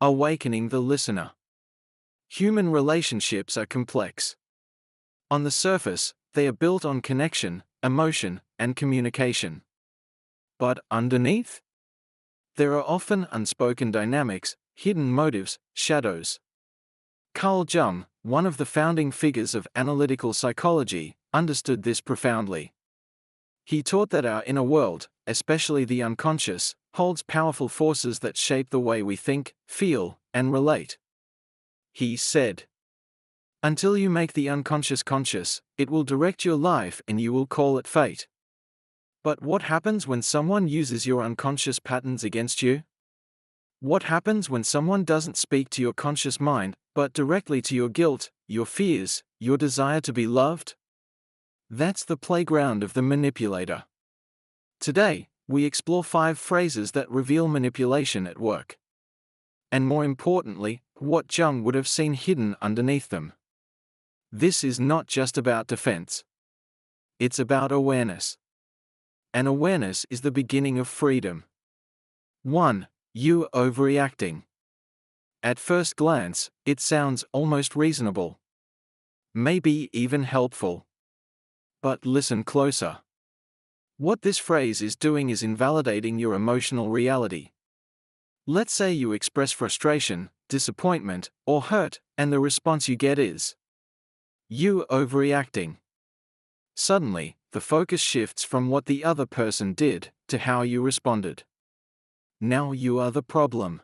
Awakening the listener. Human relationships are complex. On the surface, they are built on connection, emotion, and communication. But underneath? There are often unspoken dynamics, hidden motives, shadows. Carl Jung, one of the founding figures of analytical psychology, understood this profoundly. He taught that our inner world, especially the unconscious, holds powerful forces that shape the way we think, feel, and relate. He said, "Until you make the unconscious conscious, it will direct your life and you will call it fate." But what happens when someone uses your unconscious patterns against you? What happens when someone doesn't speak to your conscious mind, but directly to your guilt, your fears, your desire to be loved? That's the playground of the manipulator. Today, we explore 5 phrases that reveal manipulation at work. And more importantly, what Jung would have seen hidden underneath them. This is not just about defense. It's about awareness. And awareness is the beginning of freedom. 1. You overreacting. At first glance, it sounds almost reasonable. Maybe even helpful. But listen closer. What this phrase is doing is invalidating your emotional reality. Let's say you express frustration, disappointment, or hurt, and the response you get is, "You overreacting." Suddenly, the focus shifts from what the other person did to how you responded. Now you are the problem.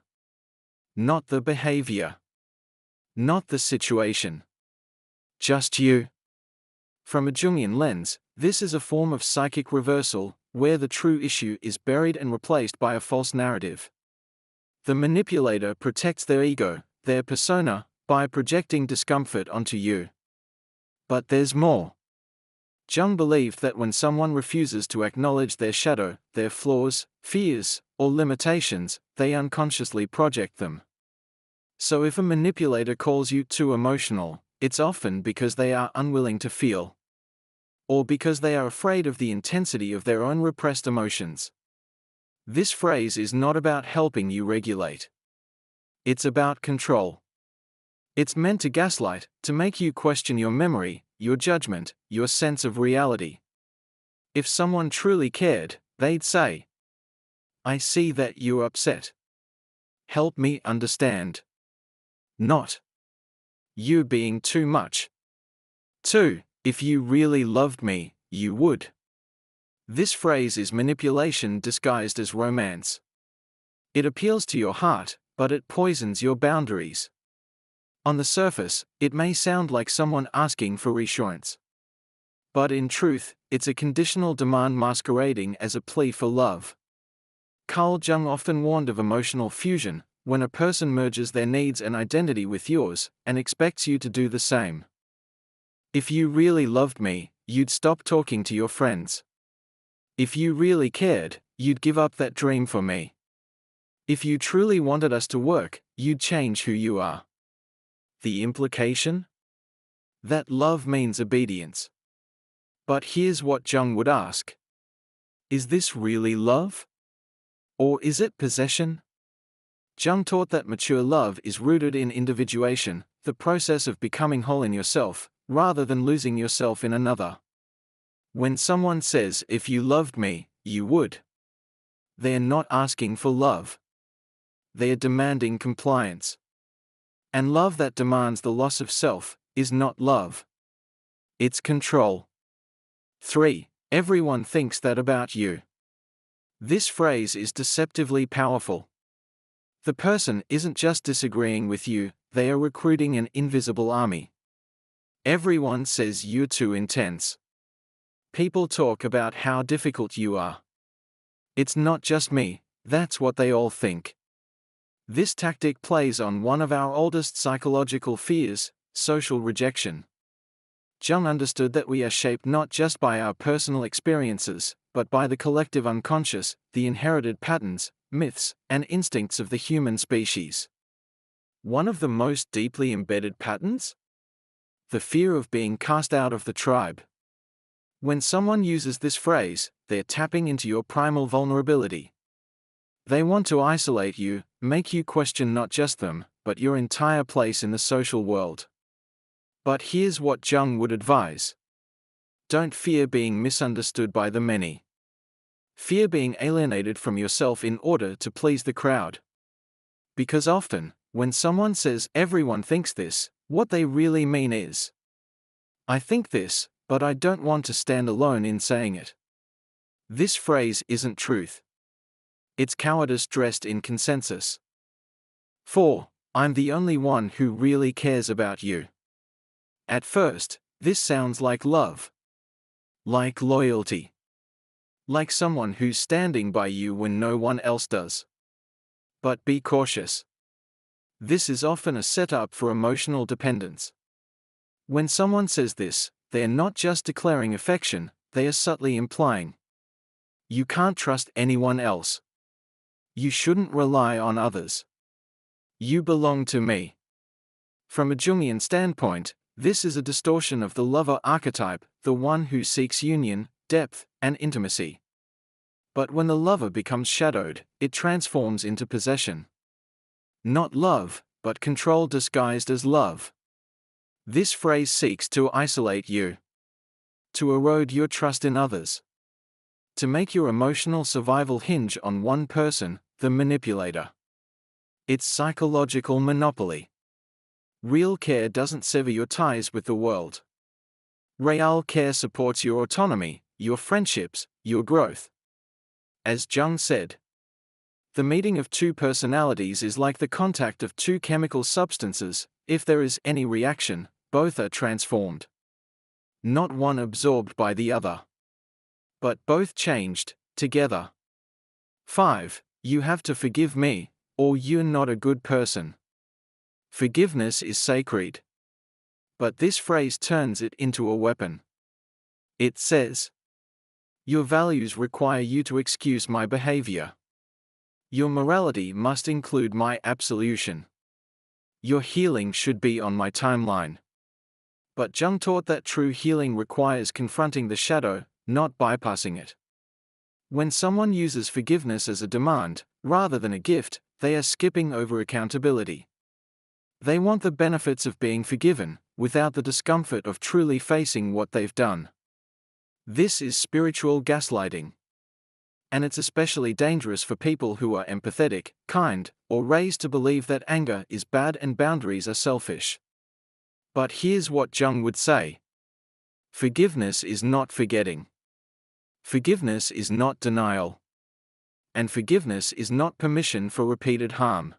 Not the behavior. Not the situation. Just you. From a Jungian lens, this is a form of psychic reversal, where the true issue is buried and replaced by a false narrative. The manipulator protects their ego, their persona, by projecting discomfort onto you. But there's more. Jung believed that when someone refuses to acknowledge their shadow, their flaws, fears, or limitations, they unconsciously project them. So if a manipulator calls you too emotional, it's often because they are unwilling to feel. Or because they are afraid of the intensity of their own repressed emotions. This phrase is not about helping you regulate. It's about control. It's meant to gaslight, to make you question your memory, your judgment, your sense of reality. If someone truly cared, they'd say, "I see that you're upset. Help me understand." Not, "You're being too much." 2. If you really loved me, you would. This phrase is manipulation disguised as romance. It appeals to your heart, but it poisons your boundaries. On the surface, it may sound like someone asking for reassurance. But in truth, it's a conditional demand masquerading as a plea for love. Carl Jung often warned of emotional fusion, when a person merges their needs and identity with yours, and expects you to do the same. If you really loved me, you'd stop talking to your friends. If you really cared, you'd give up that dream for me. If you truly wanted us to work, you'd change who you are. The implication? That love means obedience. But here's what Jung would ask. Is this really love? Or is it possession? Jung taught that mature love is rooted in individuation, the process of becoming whole in yourself, rather than losing yourself in another. When someone says, "If you loved me, you would," they're not asking for love. They are demanding compliance. And love that demands the loss of self is not love. It's control. 3. Everyone thinks that about you. This phrase is deceptively powerful. The person isn't just disagreeing with you, they are recruiting an invisible army. Everyone says you're too intense. People talk about how difficult you are. It's not just me, that's what they all think. This tactic plays on one of our oldest psychological fears, social rejection. Jung understood that we are shaped not just by our personal experiences, but by the collective unconscious, the inherited patterns, myths, and instincts of the human species. One of the most deeply embedded patterns? The fear of being cast out of the tribe. When someone uses this phrase, they're tapping into your primal vulnerability. They want to isolate you, make you question not just them, but your entire place in the social world. But here's what Jung would advise. Don't fear being misunderstood by the many. Fear being alienated from yourself in order to please the crowd. Because often, when someone says everyone thinks this, what they really mean is, I think this, but I don't want to stand alone in saying it. This phrase isn't truth. It's cowardice dressed in consensus. 4. I'm the only one who really cares about you. At first, this sounds like love. Like loyalty. Like someone who's standing by you when no one else does. But be cautious. This is often a setup for emotional dependence. When someone says this, they are not just declaring affection, they are subtly implying, you can't trust anyone else. You shouldn't rely on others. You belong to me. From a Jungian standpoint, this is a distortion of the lover archetype, the one who seeks union, depth, and intimacy. But when the lover becomes shadowed, it transforms into possession. Not love, but control disguised as love. This phrase seeks to isolate you. To erode your trust in others. To make your emotional survival hinge on one person, the manipulator. It's psychological monopoly. Real care doesn't sever your ties with the world. Real care supports your autonomy, your friendships, your growth. As Jung said, the meeting of two personalities is like the contact of two chemical substances. If there is any reaction, both are transformed. Not one absorbed by the other, but both changed, together. 5. You have to forgive me, or you're not a good person. Forgiveness is sacred. But this phrase turns it into a weapon. It says, your values require you to excuse my behavior. Your morality must include my absolution. Your healing should be on my timeline. But Jung taught that true healing requires confronting the shadow, not bypassing it. When someone uses forgiveness as a demand, rather than a gift, they are skipping over accountability. They want the benefits of being forgiven, without the discomfort of truly facing what they've done. This is spiritual gaslighting. And it's especially dangerous for people who are empathetic, kind, or raised to believe that anger is bad and boundaries are selfish. But here's what Jung would say. Forgiveness is not forgetting. Forgiveness is not denial. And forgiveness is not permission for repeated harm.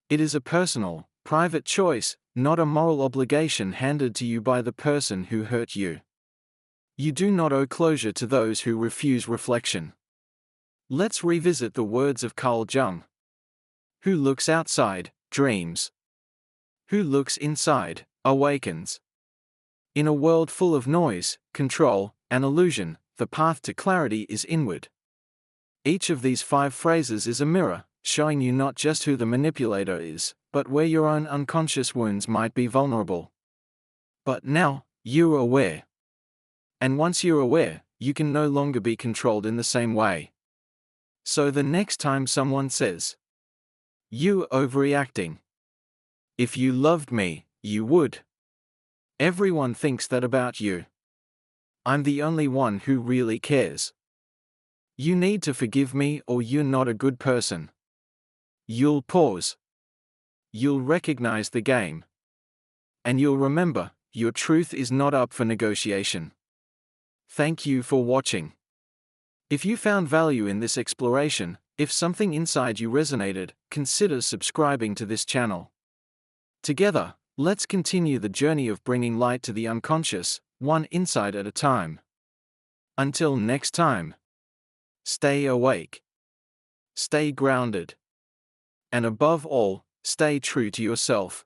It is a personal, private choice, not a moral obligation handed to you by the person who hurt you. You do not owe closure to those who refuse reflection. Let's revisit the words of Carl Jung. Who looks outside, dreams. Who looks inside, awakens. In a world full of noise, control, and illusion, the path to clarity is inward. Each of these 5 phrases is a mirror, showing you not just who the manipulator is, but where your own unconscious wounds might be vulnerable. But now, you're aware. And once you're aware, you can no longer be controlled in the same way. So the next time someone says, "You overreacting. If you loved me, you would." Everyone thinks that about you. I'm the only one who really cares. You need to forgive me or you're not a good person. You'll pause. You'll recognize the game. And you'll remember, your truth is not up for negotiation. Thank you for watching. If you found value in this exploration, if something inside you resonated, consider subscribing to this channel. Together, let's continue the journey of bringing light to the unconscious, one insight at a time. Until next time, stay awake, stay grounded, and above all, stay true to yourself.